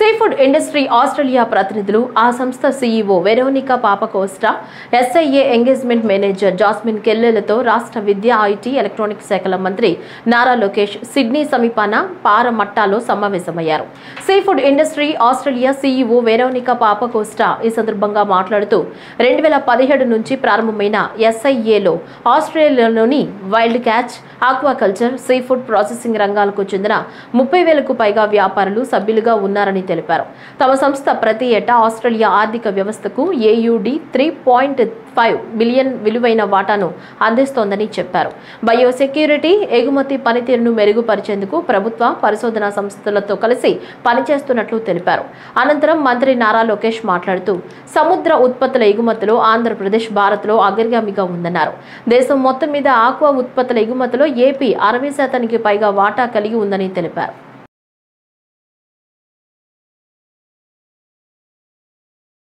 Seafood industry Australia ప్రతినిధులు, ఆ సంస్థ CEO Veronica Papacosta, SIA engagement manager Jasmine కెల్లెలతో రాష్ట్ర విద్య, ఐటీ, ఎలక్ట్రానిక్స్ శాఖల మంత్రి నారా లోకేష్ సిడ్నీ సమీపాన పారమట్టాలో సమావేశమయ్యారు. Seafood industry Australia CEO Veronica Papacosta ఈ సందర్భంగా మాట్లాడుతూ 2017 నుంచి ప్రారంభమైన ఎస్ఐఏలో ఆస్ట్రేలియాలోని wild catch, aquaculture, seafood processing రంగాలకు చెందిన 30,000కు పైగా వ్యాపారులు సభ్యులుగా ఉన్నారని తెలిపారు. తమ సంస్థ ప్రతి ఏటా ఆస్ట్రేలియా ఆర్థిక వ్యవస్థకు AUD 3.5 బిలియన్ విలువైన వాటాను అందిస్తోందని చెప్పారు. బయోసెక్యూరిటీ, ఎగుమతి పనితీరును మెరుగుపరిచేందుకు ప్రభుత్వ పరిశోధనా సంస్థలతో కలిసి పనిచేస్తున్నట్లు తెలిపారు. అనంతరం మంత్రి నారా లోకేష్ మాట్లాడుతూ సముద్ర ఉత్పత్తుల ఎగుమతిలో ఆంధ్రప్రదేశ్ భారత్లో అగ్రగామిగా ఉందన్నారు. దేశం మొత్తం మీద ఆక్వా ఉత్పత్తుల ఎగుమతిలో ఏపీ 60% పైగా వాటా కలిగి ఉందని తెలిపారు.